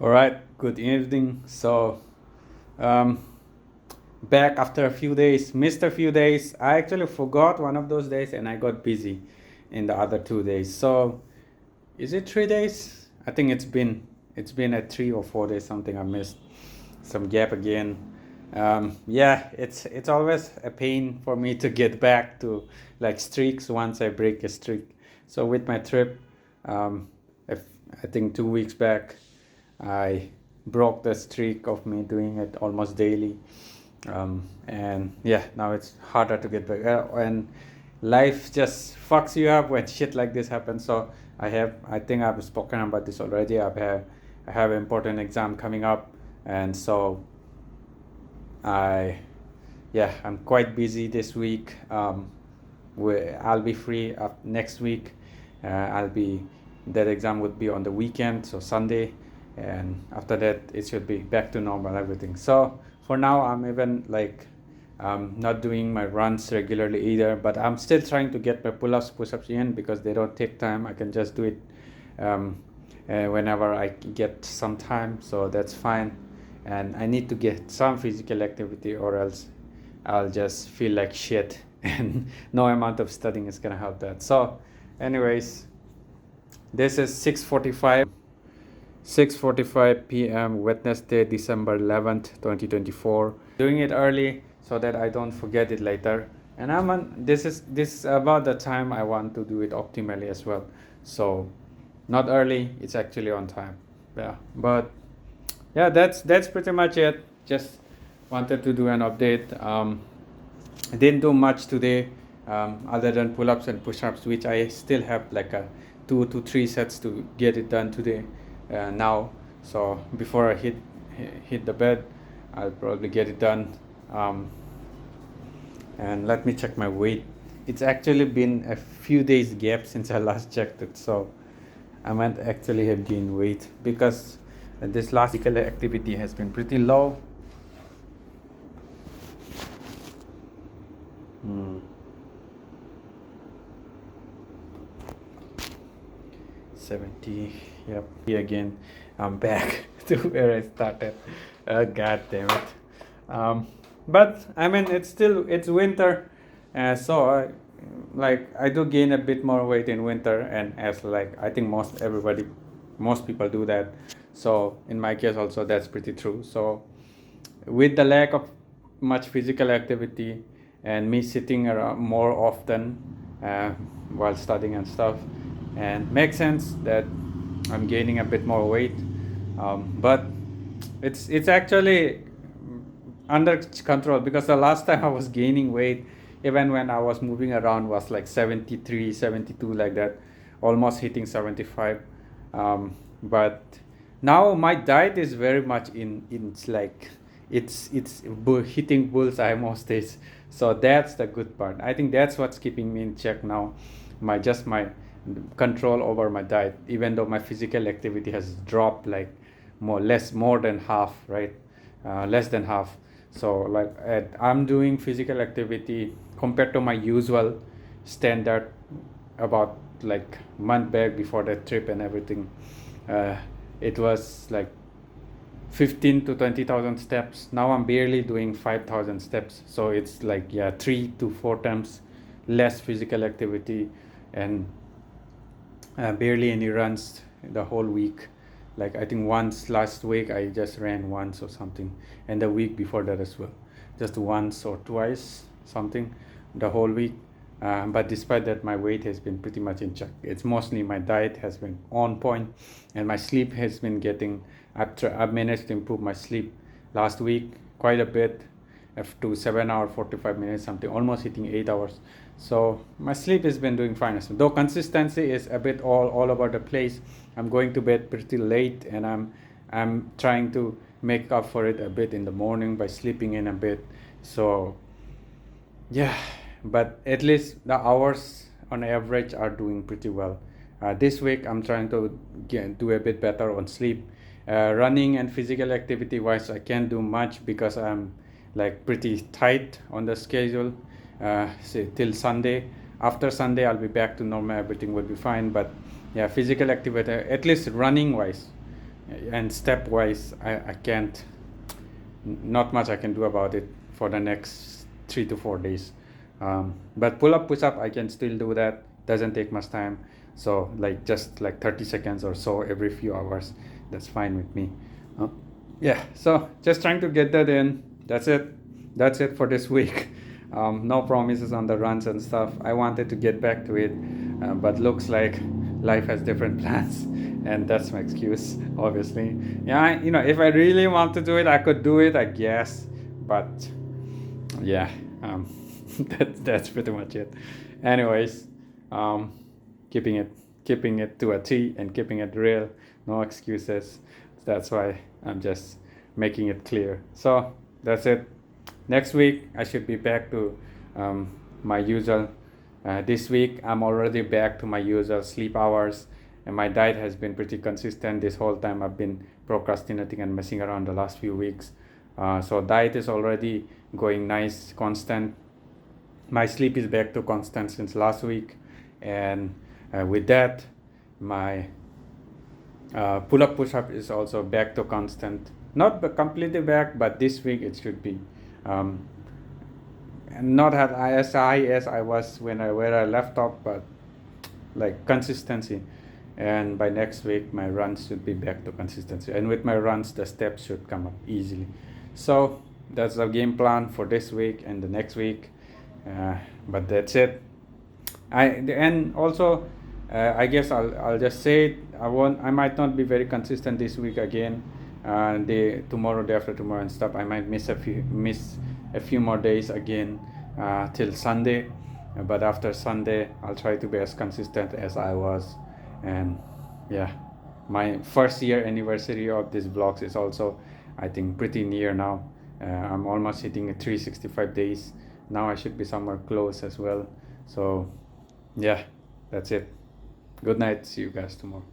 All right, good evening. Um, back after a few days, missed a few days. I actually forgot one of those days and I got busy in the other 2 days. So, is it 3 days? I think it's been at 3 or 4 days something. I missed some gap again. Yeah, it's always a pain for me to get back to like streaks once I break a streak. So with my trip, um, if, I think 2 weeks back, I broke the streak of me doing it almost daily. And yeah, now it's harder to get back. And life just fucks you up when shit like this happens. So I think I've spoken about this already. I have an important exam coming up, and so I, yeah, I'm quite busy this week. I'll be free next week. I'll be that exam would be on the weekend, so Sunday, and after that it should be back to normal everything. So for now, I'm even like not doing my runs regularly either, but I'm still trying to get my pull-ups, push-ups in because they don't take time. I can just do it um, whenever I get some time, so that's fine. And I need to get some physical activity, or else I'll just feel like shit, and no amount of studying is gonna help that. So, anyways, this is 6:45 p.m. Wednesday, December 11th, 2024. Doing it early so that I don't forget it later. And this is about the time I want to do it optimally as well. So, not early, it's actually on time. Yeah, but yeah, that's pretty much it. Just wanted to do an update. I didn't do much today, other than pull-ups and push-ups, which I still have like a 2 to 3 sets to get it done today. Now, so before I hit the bed, I'll probably get it done. And let me check my weight. It's actually been a few days gap since I last checked it, so I might actually have gained weight because this last physical activity has been pretty low. 70. Yep. Again, I'm back to where I started. God damn it. But I mean, it's winter, so I do gain a bit more weight in winter, and as like I think most people do that. So in my case also that's pretty true. So with the lack of much physical activity and me sitting around more often uh, while studying and stuff, and makes sense that I'm gaining a bit more weight, but it's actually under control because the last time I was gaining weight, even when I was moving around, was like 73, 72, like that, almost hitting 75. But now my diet is very much in like it's hitting bullseye most days. So that's the good part. I think that's what's keeping me in check now. My control over my diet, even though my physical activity has dropped like more than half, right? Less than half. So like I'm doing physical activity compared to my usual standard about like month back before that trip and everything. uh, it was like 15 to 20,000 steps. Now I'm barely doing 5,000 steps. So it's like, yeah, 3 to 4 times less physical activity, and barely any runs the whole week. Like I think once last week I just ran once or something, and the week before that as well, just once or twice something the whole week. But despite that, my weight has been pretty much in check. It's mostly my diet has been on point, and my sleep has been getting. I've managed to improve my sleep last week quite a bit, up to 7 hour 45 minutes something, almost hitting 8 hours. So my sleep has been doing fine, though consistency is a bit all over the place. I'm going to bed pretty late, and I'm trying to make up for it a bit in the morning by sleeping in a bit. So yeah, but at least the hours on average are doing pretty well. This week I'm trying to do a bit better on sleep. Running and physical activity wise, I can't do much because I'm like pretty tight on the schedule. Say till Sunday. After Sunday, I'll be back to normal. Everything will be fine. But yeah, physical activity, at least running wise, and stepwise I can't, not much I can do about it for the next 3 to 4 days. But pull up, push up, I can still do that. Doesn't take much time. So like just like 30 seconds or so every few hours. That's fine with me. Yeah. So just trying to get that in. That's it. That's it for this week. No promises on the runs and stuff. I wanted to get back to it, but looks like life has different plans, and that's my excuse, obviously. Yeah, if I really want to do it, I could do it, I guess. But yeah, that's pretty much it. Anyways, um, keeping it to a T and keeping it real. No excuses. That's why I'm just making it clear. So that's it. Next week I should be back to my usual. This week I'm already back to my usual sleep hours, and my diet has been pretty consistent this whole time. I've been procrastinating and messing around the last few weeks. So diet is already going nice, constant. My sleep is back to constant since last week, and with that, my pull-up push-up is also back to constant. Not completely back, but this week it should be. Not as high as I was where I left off, but like consistency. And by next week, my runs should be back to consistency. And with my runs, the steps should come up easily. So that's the game plan for this week and the next week. But that's it. And also, I guess I'll just say it. I might not be very consistent this week again. Tomorrow, day after tomorrow, and stuff. I might miss a few more days again till Sunday. But after Sunday, I'll try to be as consistent as I was. And yeah, my first year anniversary of these vlogs is also, I think, pretty near now. I'm almost hitting 365 days. Now I should be somewhere close as well. So yeah, that's it. Good night. See you guys tomorrow.